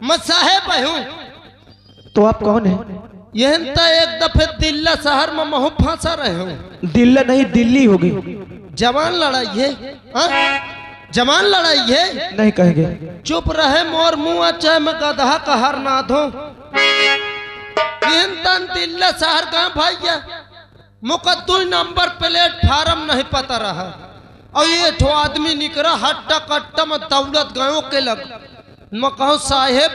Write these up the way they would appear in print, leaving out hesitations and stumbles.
मैं साहेब हूँ। तो आप कौन है? यह तो एक दफे दिल्ला शहर में महू फांसा रहे हूँ। दिल्ला नहीं दिल्ली होगी। जवान लड़ाई है, जवान लड़ाई है। नहीं कहेंगे। चुप रहे मोर मुँह, चाहे मैं गधा का हर ना दो। दिल्ला शहर का भैया मुकद्दू नंबर प्लेटफार्म नहीं पता रहा और ये ठो आदमी निकला हट्टा कट्टा में दौलत गयो के लग। मैं कहूँ साहेब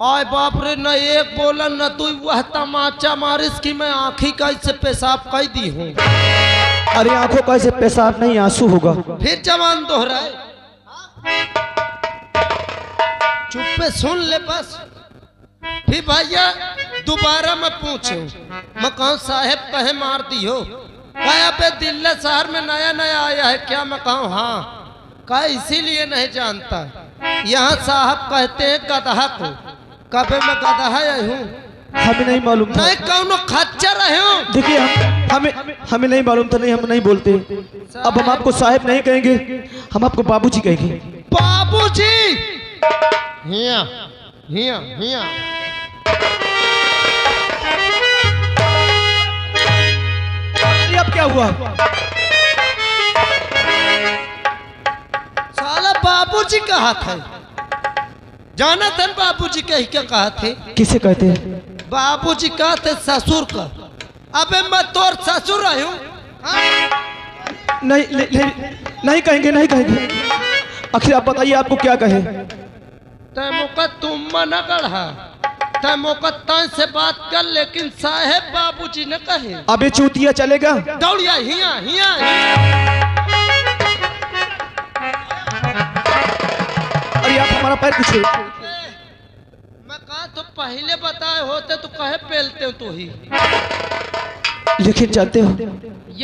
आय बाप रे, न एक बोला न तू वह तमाचा मारिस कि मैं आँखी का इससे पेशाब कर दी हूँ। अरे आंखों का ऐसे पेशाब नहीं, आंसू होगा। फिर जवान दोहराए, चुप्पे सुन ले बस। फिर भैया दोबारा मैं पूछूं, मैं कहूँ साहेब कहे मार दी हो? क्या पे दिल्ली शहर में नया नया आया है क्या? मैं कहूँ हाँ। क्या इसीलिए नहीं जानता? यहाँ साहब कहते हैं गधा को। कभी मैं गधा हूँ? हमें नहीं मालूम था। नहीं कौनो खच्चर रहे हो। देखिए हमें नहीं मालूम था, नहीं हम नहीं बोलते। अब हम आपको साहेब नहीं कहेंगे, हम आपको बाबूजी कहेंगे। बाबूजी हिया हिया हिया। अब क्या हुआ? साला बाबूजी कहा था? जाना था बाबूजी कही क्या कहा थे? किसे कहते हैं? बाबूजी कहते ससुर का। अबे मैं तोर ससुर हूँ। नहीं कहेंगे, नहीं कहेंगे। आखिर आप बताइए आपको क्या कहे? तैमोका तुम न गढ़ा, तैमोका तय से बात कर, लेकिन साहेब बाबूजी ने कहे। अबे चूतिया चलेगा? दौड़िया हिया हिया हिया। अरे आप हमारा पैर पूछे। मैं कहा तो पहले बताए होते तो कहे पेलते हो तो ही। लेकिन जानते हो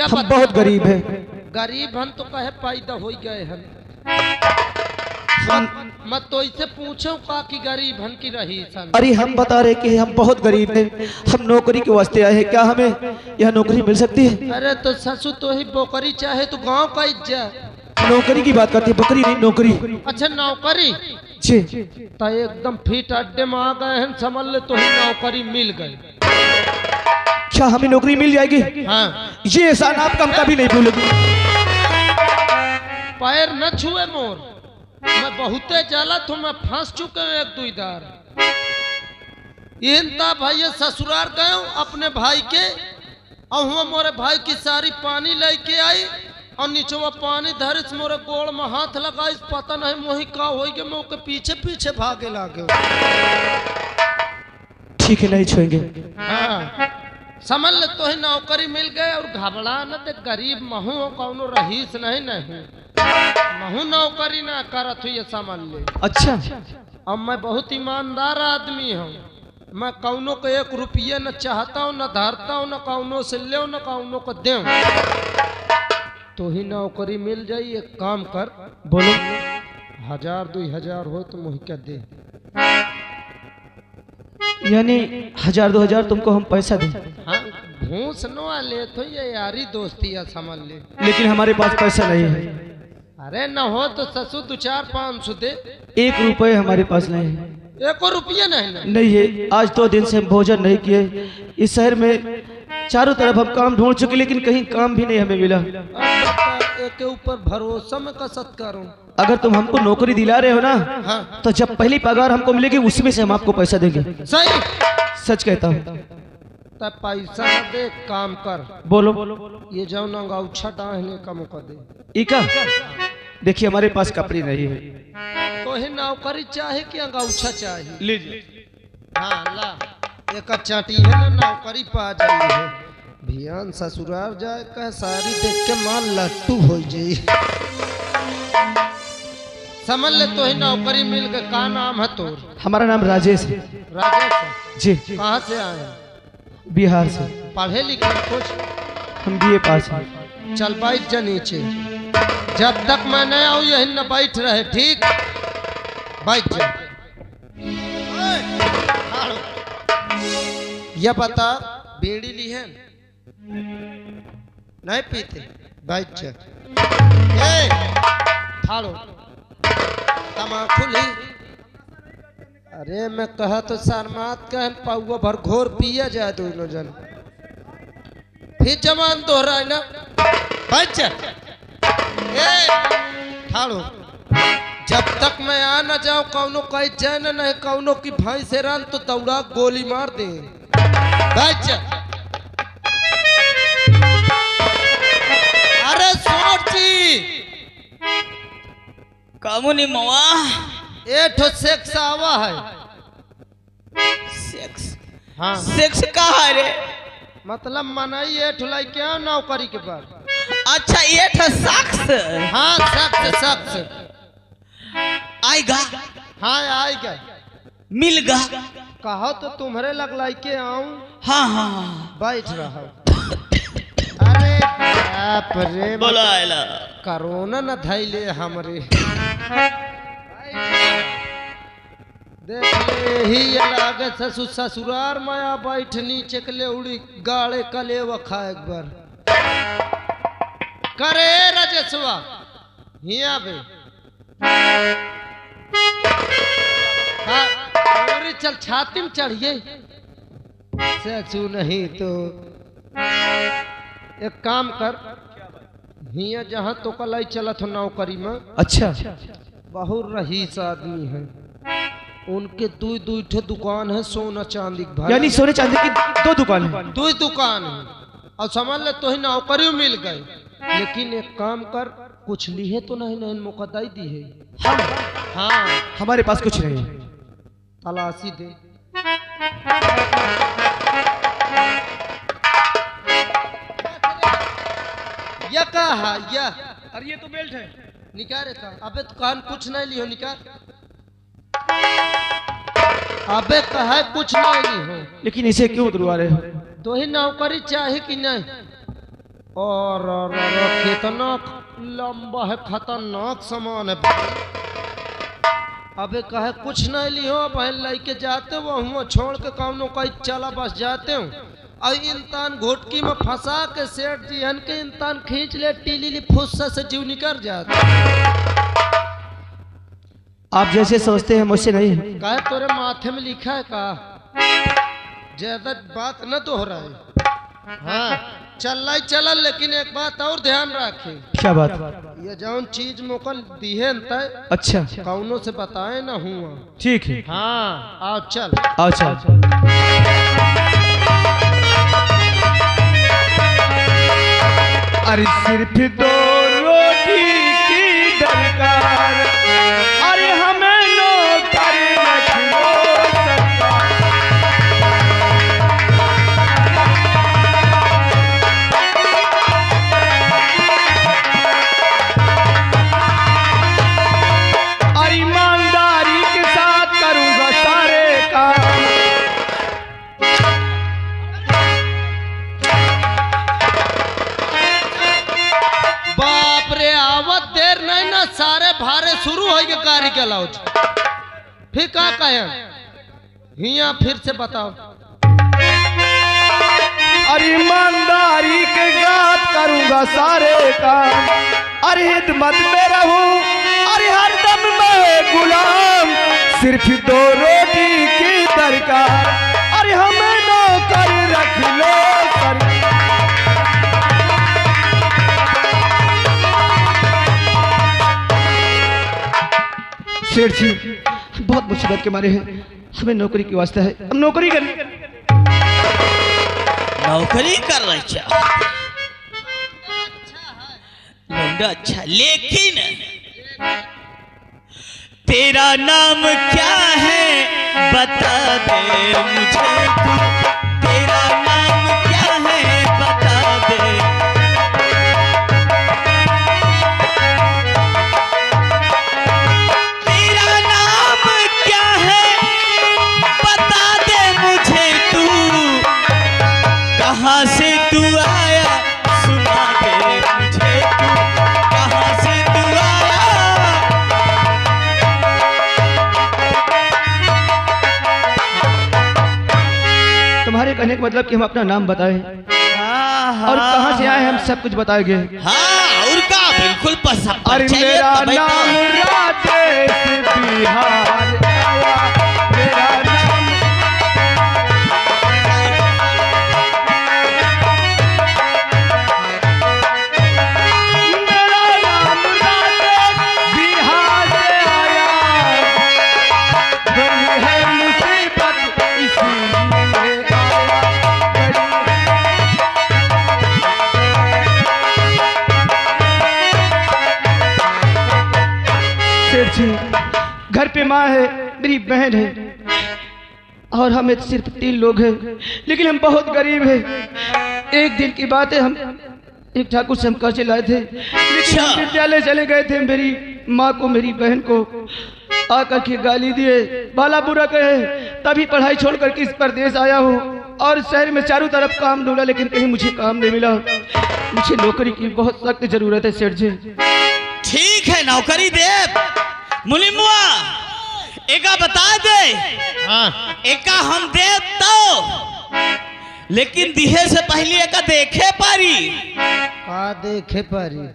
हम बहुत गरीब हैं। गरीब हम तो कहे पैदा हो गए हम। मैं तो इसे पूछूं का कि गरीब हन की रही सन। अरे हम बता रहे कि हम बहुत गरीब हैं, हम नौकरी के वास्ते आए हैं। क्या हमें यह नौकरी मिल सकती है? अरे तो ससुर तो ही बोकरी चाहे तो गांव का इज्जत। नौकरी की बात करती है, बकरी नहीं, नौकरी। अच्छा नौकरी जी। तो एकदम फिट अड्डे में आ गए हैं, समझ ले तो ही नौकरी मिल गई। क्या हमें नौकरी मिल जाएगी? हाँ। ये एहसान आपका हम कभी नहीं भूलेंगे। पैर न छुए मोर, मैं बहुते जलत हूँ, मैं फंस चुके हूँ एक दो इधर। इनता भैया ससुराल गए अपने भाई के, और हुआ मोरे भाई की सारी पानी लेके आई और नीचवा पानी धरिस मोरे गोड़ में हाथ लगा। इस पता नहीं मोही का हो गया, मैं के पीछे पीछे भागे लागे। ठीक है, नहीं छुएंगे। हाँ समझ ले तो ही नौकरी मिल गए। और घबरा न दे, गरीब महू कौनो रहीस नहीं नहीं महू नौकरी ना करत हुई, समझ ले। अच्छा। अब मैं बहुत ईमानदार आदमी हूँ, मैं कौनो को एक रुपये न चाहता हूँ, न धरता हूँ, न कौनो से ले न कौनो को दे। तो ही नौकरी मिल जाई। एक काम कर, बोलो। 1000 2000 हो तो मुझे क्या दे। यानी 1000 2000 तुमको हम पैसा दें? हाँ घूस न ले तो ये यारी दोस्ती है, समझ ले। लेकिन हमारे पास पैसा नहीं है। अरे न हो तो ससुर 2 4 500 दे। 1 रुपए हमारे पास नहीं है। 1 रुपया नहीं नहीं है। आज 2 दिन से हम भोजन नहीं किए। इस शहर में चारों तरफ हम काम ढूंढ चुके, लेकिन कहीं काम भी नहीं हमें मिला। एक के ऊपर भरोसा में कसरत करूं। अगर तुम हमको नौकरी दिला रहे हो ना, हाँ। तो जब पहली पगार हमको मिलेगी उसमें से हम आपको पैसा देंगे। सही सच कहता हूँ। तब पैसा न दे, काम कर। बोलो। ये जाओ ना अंगूठा डाहने का मौका दे। इका देखिए हमारे पास कपड़े नहीं है। तो ही नौकरी चाहे कि अंगूठा चाहिए? लीजिए। हाँ ला एक चाटी है ना, नौकरी पा जाई है। भियान ससुराल जाए कह सारी देख के माल लट्टू हो जाई। समझ ले तो ही नौकरी मिल गई। का नाम है तोर? हमारा नाम राजेश है। राजेश जी। कहाँ से आए? बिहार से। पढ़े लिखे कुछ? हम BA पास हैं। चल बैठ जा नीचे, जब तक मैं नहीं आऊँ यही न बैठ रहे, ठीक? बैठ जा। यह बता बीड़ी ली है? नहीं पीते? बैठ जा। थाड़ो तमाकू ली? अरे मैं कहा तो शर्मात कहन पाऊआ भर घोर पिया जाए दोनों जन फिर जवान दोहरा ना बच्चा ठाड़ो जब तक मैं आ न जाऊं कौनो कहीं जाए न नहीं कौनो की भाई से रान तो दौड़ा गोली मार दे बच्चा अरे सोची कामुनी मवा ए ठो सेक्स आवा है सेक्स हाँ सेक्स कहा है रे मतलब मनाई ए ठुलाई क्या नौकरी के बाद अच्छा ये था शख्स हाँ शख्स शख्स आएगा हाँ आएगा मिलगा कहो तो तुम्हारे लगलाई के आऊं हाँ हाँ हाँ बैठ रहा अरे बाप रे बोलो आयला कोरोना न धैले हमरे देख ले ही ये लागे ससुर ससुरार माया बैठ नीचे के ले उड़ी गाड़े कले वखा एक बार करे राजेशवा हिया बे हाँ और चल छाती में चढ़िए ससु नहीं तो एक काम कर हिया जहाँ तो कल चलत हो नौकरी में अच्छा बहुत रईस आदमी है उनके दू दू ठे दुकान है सोना चांदी के भाई यानी सोने चांदी की 2 दुकान है दू दुकान है और समझ ले तो ही नौकरी मिल गई लेकिन एक काम कर कुछ लिए तो नहीं मुकदई दी है हाँ हमारे पास कुछ नहीं है तलाशी दे यह कहा यह अरे ये तो बेल्ट है निकाल था अबे दुकान कुछ नहीं लियो निकाल अबे कहा कुछ नहीं लियो लेकिन इसे क्यों उतरवा रहे हो तो ही नौकरी चाहे कि नहीं और कितना लंबा है खतरनाक सामान है अबे कहे कुछ नहीं लियो बहन लेके जाते वो हुआ छोड़ के कौनो कहीं चला बस जाते हूँ और इंसान घोटकी में फंसा के सेठ जीहन के इंसान खींच ले टीली फुस्सा से जीव निकल जाता आप जैसे सोचते हैं मुझसे नहीं है कहे तोरे माथे में लिखा है का ज्यादा बात न दोहरा है हाँ चल लेकिन एक बात और ध्यान रखे क्या बात ये जौन चीज मोकल दिहे तय अच्छा कौनो से बताए ना हुआ ठीक है हाँ आओ चल अच्छा अरे सिर्फ 2 रोटी की दरकार अरे हमें नौकर रखो सरकार अरे ईमानदारी के साथ करूंगा सारे काम बाप रे आवत देर नहीं ना सारे भारे शुरू हो गए गाड़ी के लाउज फिर का कहे हिया फिर से बताओ अरे ईमानदारी के साथ करूंगा सारे काम अरे हिदमत में रहूं अरे हरदम मैं गुलाम सिर्फ 2 रोटी की दरकार अरे हमें नौकर रख लो सेठ जी बहुत मुसीबत के मारे हैं हमें नौकरी की वास्ता है हम नौकरी करनी नौकरी कर रहे अच्छा लौंडा अच्छा लेकिन तेरा नाम क्या है बता दे मुझे तू तेरा नाम क्या है बता दे तेरा नाम क्या है बता दे मुझे तू कहाँ से तू आया सुना दे मुझे तू कहाँ से तू आया तुम्हारे कहने का मतलब कि हम अपना नाम बताएं और कहाँ से आए हम सब कुछ बताएंगे हाँ और का बिल्कुल पसंद अरे मेरा नाम राजेश बिहार आया माँ है, मेरी बहन है और हमें सिर्फ 3 लोग हैं, लेकिन हम बहुत गरीब हैं। एक दिन की बात है, हम एक ठाकुर से हम कर्जे लाए थे, लेकिन हम विद्यालय चले गए थे। मेरी माँ को, मेरी बहन को आकर के गाली दिए, भला बुरा कहे, तभी पढ़ाई छोड़ करके इस परदेश आया हूँ और शहर में चारों तरफ काम ढूंढा, लेकिन कहीं मुझे काम नहीं मिला। मुझे नौकरी की बहुत सख्त जरूरत है सेठ जी। ठीक है, नौकरी दे। मुलिमुआ एका बता दे। हाँ एका हम दे तो, लेकिन दिहे से पहले एका देखे पारी। का देखे पारी?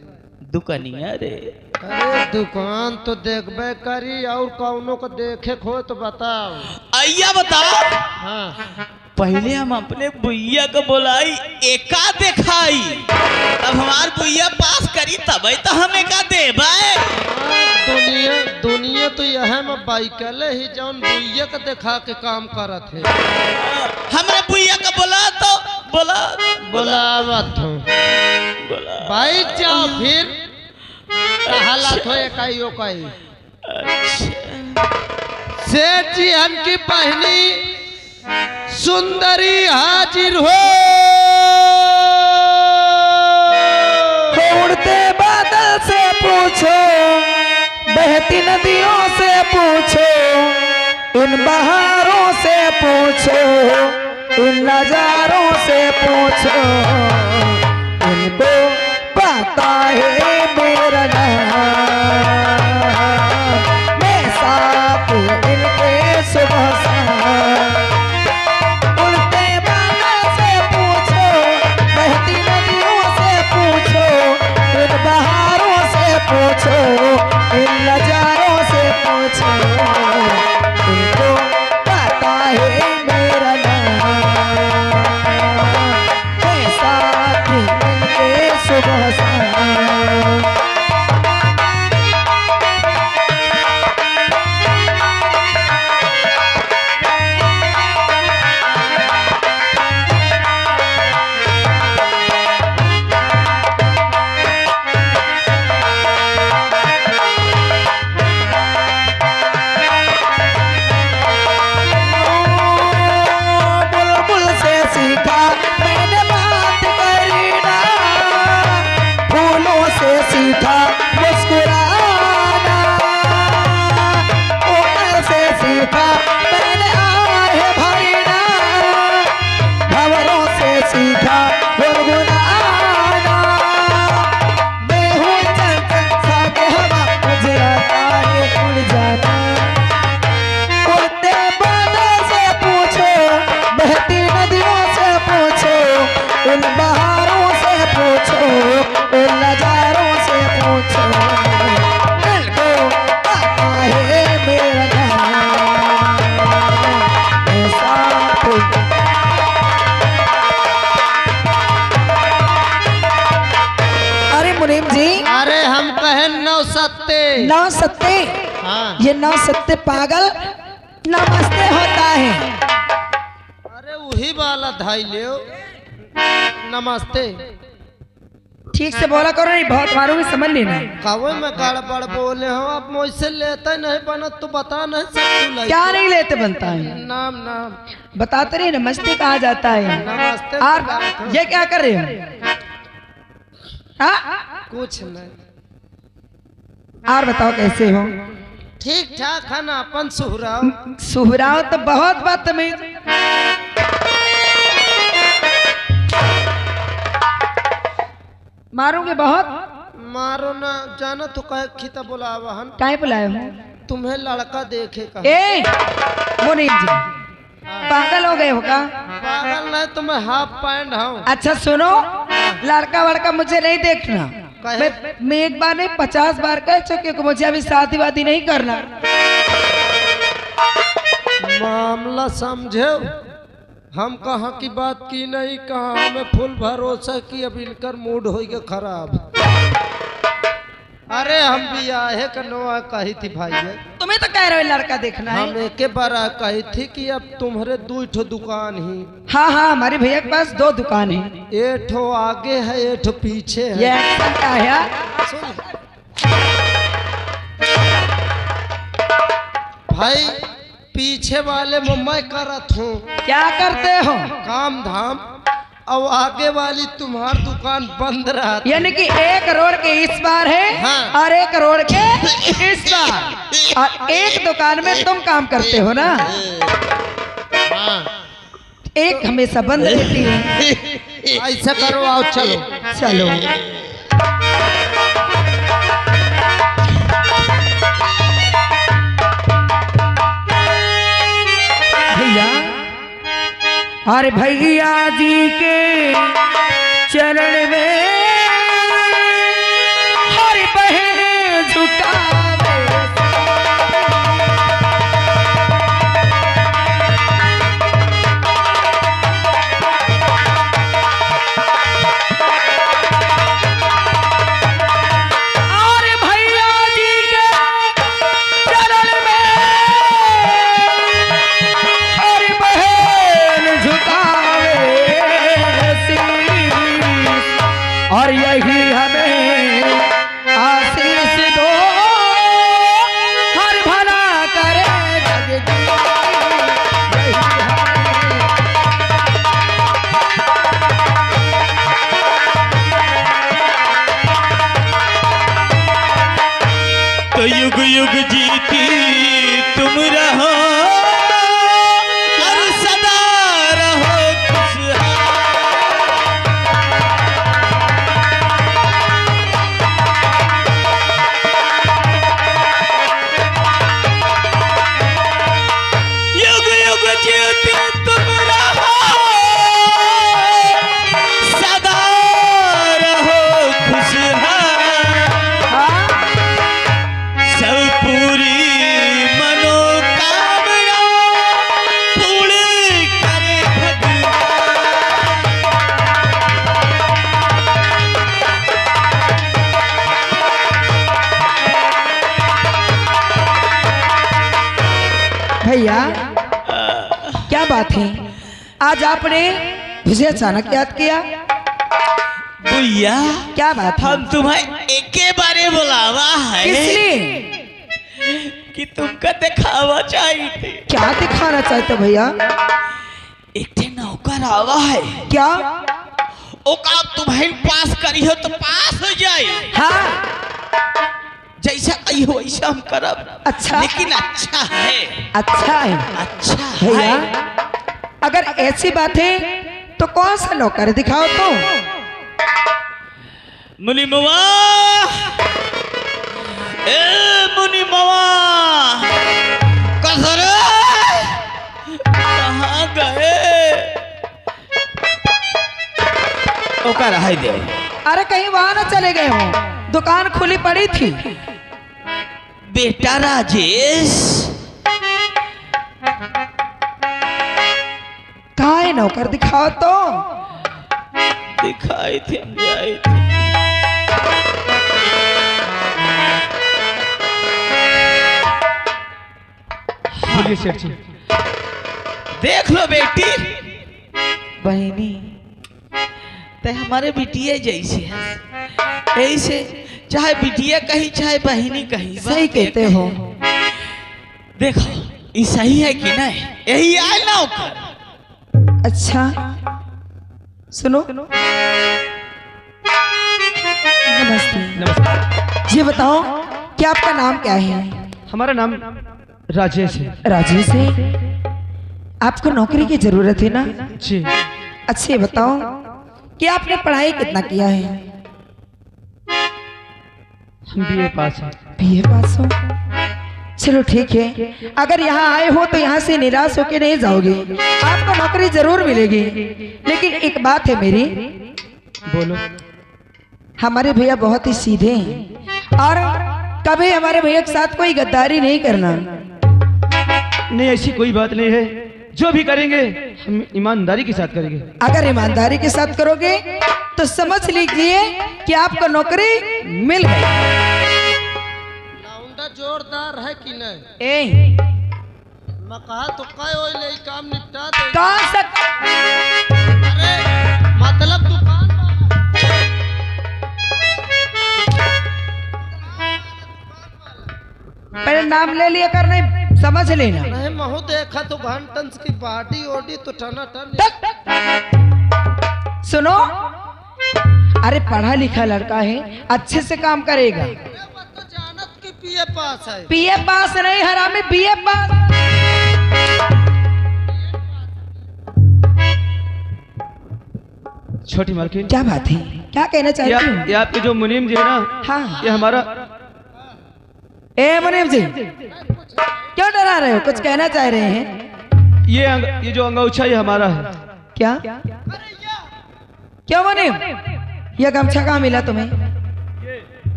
दुकानिया रे। अरे दुकान तो देखबे करी, और कौनो को देखे खो तो बताओ। आइया बताओ। हाँ पहले हम अपने बुइया को बोलाई, एका दिखाई, तब हमार बुइया पास करी, तब तो हम एका देबाए। दुनिया तो यह में बाइकले ही जौन बुइया के दिखा के काम करत है। हमरे बुइया को बोला तो बुलावत हूँ, बाइक जाओ फिर हालात हो इकाई उकाई। सेठ जी हमकी पहनी सुंदरी हाजिर हो। उड़ते बादल से पूछो, बहती नदियों से पूछो, इन बहारों से पूछो, इन नजारों से पूछो, इनको पता है मेरा नाम। मैं साथ इनके सुबह शाम। उड़ते बादल से पूछो, बहती नदियों से पूछो, इन बहारों से पूछो, इन नजारों से पूछो, इनको पता है मेरा नाम। मैं साथ इनके सुबह शाम। नौ सत्ते। हाँ। ये 9 सत्ते पागल नमस्ते होता है। अरे वही वाला धाई ले नमस्ते। ठीक से बोला करो, नहीं बहुत मारूंगी, समझ लेना। कवे में गड़बड़ बोले हो, अब मुझसे लेते नहीं बनत तो बता नहीं सकती। क्या नहीं लेते बनता है? नाम बताते रहे, नमस्ते कहा जाता है। नमस्ते। और ये क्या कर रहे हो? हाँ कुछ नहीं। और बताओ कैसे हो? ठीक ठाक है ना, अपन सुहराओ। सुहराओ तो बहुत बदतमीज। मारूंगे बहुत। मारो ना, जाना तो कहे खिता बुलावा हन। काहे बुलाए हो? तुम्हें लड़का देखे का। ए मुनीम जी, पागल हो गए हो का? पागल नहीं, तुम्हें हाफ पैंट हूँ। अच्छा सुनो, लड़का वड़का मुझे नहीं देखना। मैं एक बार नहीं 50 बार कह चुकी हूँ, मुझे अभी शादी वादी नहीं करना। मामला समझे, हम कहाँ की बात की नहीं, कहाँ हमें फुल भरोसा कि अब इनकर मूड हो गया खराब। अरे हम भी आए कनवा कही थी भाई, तुम्हें तो कह रहे हो लड़का देखना है। हम एक बार कही थी कि अब तुम्हारे 2 दुकान ही। हाँ हाँ, हमारे भैया के पास 2 दुकान है। एक आगे है, एक पीछे है। ये एक्शन क्या है? भाई पीछे वाले में मैं करत हूँ क्या करते हो? काम धाम, और आगे वाली तुम्हार दुकान बंद रहा। यानी कि 1 करोड़ के इस बार है हाँ। और 1 करोड़ के इस बार, और एक दुकान में तुम काम करते हो ना, हाँ। एक हमेशा बंद रहती है। ऐसा करो, आओ चलो चलो भैया, अरे भैया जी के चरण में हर बहन झुकावे, अरे भैया जी के चरण में हर बहन झुकावे शीश, और यही हमें आशीष दो, हर भला करे जग की, यही हमें। तो युग युग जीती तुम रहो और सदा रहो खुशहाल। युग युग जीती तुम रहो, सदा रहो खुशहाल। सब पूरी मनोकामना पूर्ण करे भगवान। भैया क्या बात है, आज आपने मुझे अचानक याद किया? भैया क्या बात है? हम तुम्हें एके बारे बुलावा है किस लिए? कि तुमका दिखावा चाहिए थे। क्या दिखाना चाहते हो भैया? एक ठे नौकर आवा है, क्या? ओ काम तुम्हें पास करी हो तो पास हो जाए, हाँ जैसा कही हो वैसा हम करब। अच्छा। लेकिन अच्छा है, अच्छा है अच्छा भैया। है। अगर ऐसी बात है तो कौन सा नौकर दिखाओ तो। मुनि मवा, ए मुनि मवा, कसर कहाँ गए? ओकर हाय दे। अरे कहीं वहां ना चले गए हो, दुकान खुली पड़ी थी। बेटा राजेश, कहाँ है नौकर दिखाओ तो। दिखाई थे हम जाए थे। बोलिए सेठ जी। देख लो बेटी, बहनी ते हमारे बिटिया जैसे है, ऐसे चाहे बिटिया कही चाहे बहनी कही। सही कहते हो। देखो ये सही है कि नहीं? यही आए नौकर। अच्छा सुनो, नमस्ते। नमस्कार। ये बताओ कि आपका नाम क्या है? हमारा नाम राजेश है। राजेश है। आपको नौकरी की जरूरत है ना? जी। अच्छे बताओ कि आपने पढ़ाई कितना किया है? हम बीए पास हैं। बीए पास हो? चलो ठीक है, अगर यहाँ आए हो तो यहाँ से निराश होके नहीं जाओगे, आपको नौकरी जरूर मिलेगी। लेकिन एक बात है मेरी, बोलो। हमारे भैया बहुत ही सीधे हैं और कभी हमारे भैया के साथ कोई गद्दारी नहीं करना। नहीं, ऐसी कोई बात नहीं है। जो भी करेंगे हम ईमानदारी के साथ करेंगे। अगर ईमानदारी के साथ करोगे तो समझ लीजिए कि आपको नौकरी मिल गई। लौंडा जोरदार है कि नहीं? ए, मैं कहा तो काय ओए ले काम निपटा दे। कहाँ से? अरे मतलब दुकान पहले नाम ले लिया कर, नहीं समझ लेना। नहीं महू देखा तो घंटन की बॉडी ओडी तो टना टन। सुनो, अरे पढ़ा लिखा लड़का है, अच्छे से काम करेगा। तो जानत की पीए पास है। पीए पास नहीं हरामी, बीए पास। छोटी मालकिन, क्या बात है, क्या कहना चाहती हूँ? ये आपके जो मुनीम जी है ना, हाँ, ये हमारा। ए मुनीम जी, क्यों डरा रहे हो? कुछ कहना चाह रहे हैं? ये जो अंगूछा ये हमारा है। क्या क्यों मुनीम, ये गमछा कहाँ मिला तुम्हें?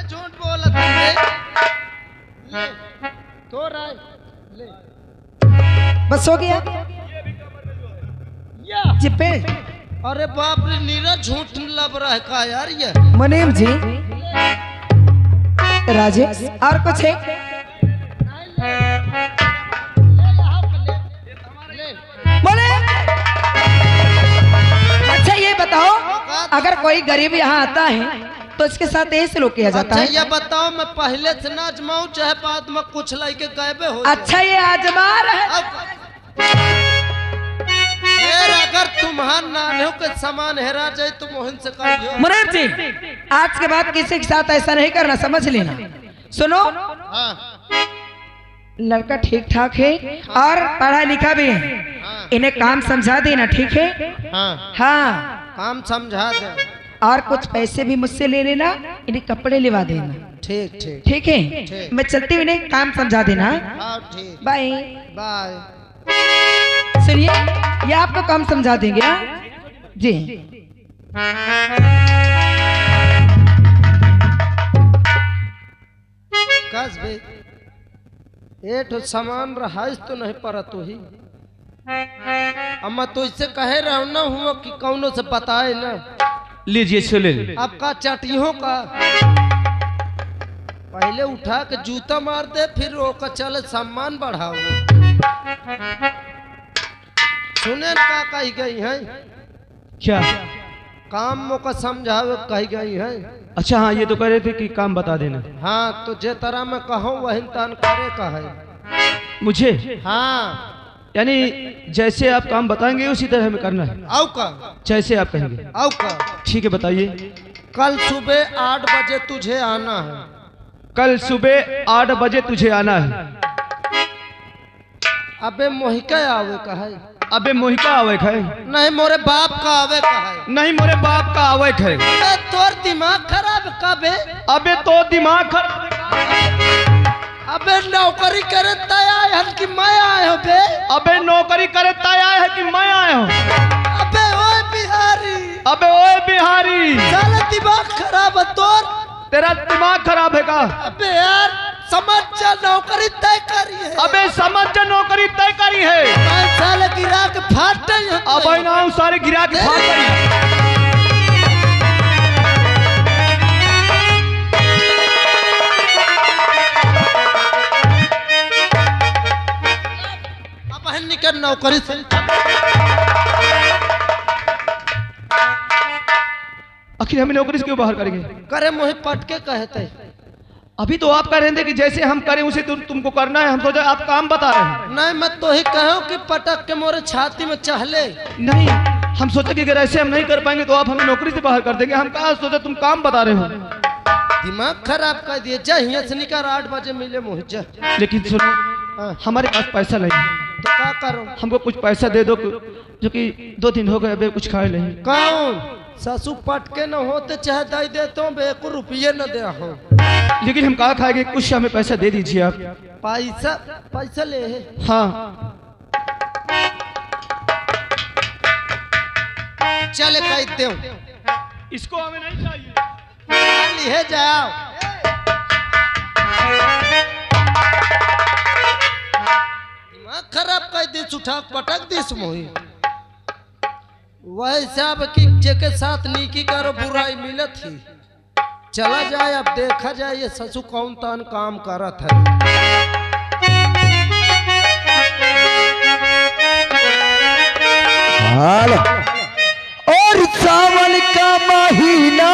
झूठ बोला तुमने। ले तो राय ले। बस हो गया जिपे। अरे बाप रे, नीरा झूठ लब रहा है का यार ये। मुनीम जी, राजेश, और कुछ है? बोले। अच्छा ये बताओ, अगर कोई गरीब यहाँ आता है तो इसके साथ यही सलूक किया जाता अच्छा है? ये बताओ, मैं पहले से ना आजमाऊं चाहे बाद में कुछ लाइके गए हो। अच्छा ये आजमा है। अगर तुम्हारा नानों के सामान हेरा जाए तो मोहन से कहियो। मुनीम जी, आज के बाद किसी के साथ ऐसा नहीं करना, समझ लेना। सुनो, हाँ लड़का ठीक ठाक है और पढ़ा लिखा भी है, हाँ इन्हें काम समझा देना, ठीक है? हाँ हाँ, काम समझा दे। और कुछ पैसे भी मुझसे ले लेना, इन्हें कपड़े लिवा देना, ठीक ठीक ठीक है? ठीक। मैं चलती हुई इन्हें काम समझा देना। हाँ ठीक। बाय। बाय। सुनिए, ये आपको काम समझा देंगे। हाँ? जी। कस भाई, ये तो सामान रहा तो नहीं पड़ा तो ही। अम्मा तो इससे कहे रहा ना हुआ कि कौनों से बताए ना। लीजिए छोले। आपका चटियों का पहले उठा के जूता मार दे, फिर रोका चले सम्मान बढ़ाओ। सुने का कही गई है क्या? काम मौका समझावे कही गई है। अच्छा हाँ, ये तो कह रहे थे कि काम बता देना। हाँ तो जे तरह मैं कहूँ वही तान करे का है मुझे। हाँ यानी जैसे आप काम बताएंगे उसी तरह हमें करना है। आओ का जैसे आप कहेंगे। आओ का ठीक है, बताइए। कल सुबह 8 बजे तुझे आना है। कल सुबह 8 बजे तुझे आना है। अबे मोहिका आवे का है। अबे मोहिका आवे है? नहीं मोरे बाप का आवे का है। नहीं, मोरे बाप का आवे है। अबे तोर दिमाग खराब कबे। अबे तो दिमाग खराब। अबे नौकरी करे तया है कि मैं आया हो बे। अबे नौकरी करे तय आया है कि मैं आया हूँ? अबे ओए बिहारी। अबे ओए बिहारी, साला दिमाग खराब है तोर। तेरा दिमाग खराब है का? अबे यार समझ जा, नौकरी तय करी है। अबे समझ जा, नौकरी तय करी है। मैं साले गिरा के फाट गई। अब ना सारे गिरा के फाड़ गई। अब निकल नौकरी से। आखिर हमें नौकरी से क्यों बाहर करेंगे? करे मोहि पटके कहते। अभी तो आप कह रहे थे कि जैसे हम करें उसे तुमको करना है। हम सोचा आप काम बता रहे हैं। नहीं मैं तो ही कहूँ कि पटक के मोरे छाती में चहले। नहीं, हम सोचे कि अगर ऐसे हम नहीं कर पाएंगे तो आप हमें नौकरी से बाहर कर देंगे। हम कहा सोचा तुम काम बता रहे हो। दिमाग खराब कर दिए। जा यहाँ से निकल, 8 बजे मिले मोहि जा। लेकिन सुनो, हाँ, हमारे पास पैसा नहीं है। तो क्या करो? हमको कुछ पैसा दे दो, जो कि 2 दिन हो गए अभी कुछ खाए नहीं। कौन ससु पटके न होते चाहे दे देता हूँ, 1 रुपये न दे हो। लेकिन हम कहाँ खाएंगे? कुछ हमें पैसा दे दीजिए आप। पैसा पैसा ले है। हाँ चले कह दे। इसको हमें नहीं चाहिए। लिए जाओ। दिमाग खराब कर दी, उठा पटक दिस मोही। वैसे अब कि जेके साथ नीकी करो बुराई मिलत ही। चला जाए, अब देखा जाए ये ससु कौन तान काम करत है। हाल और सावन का महीना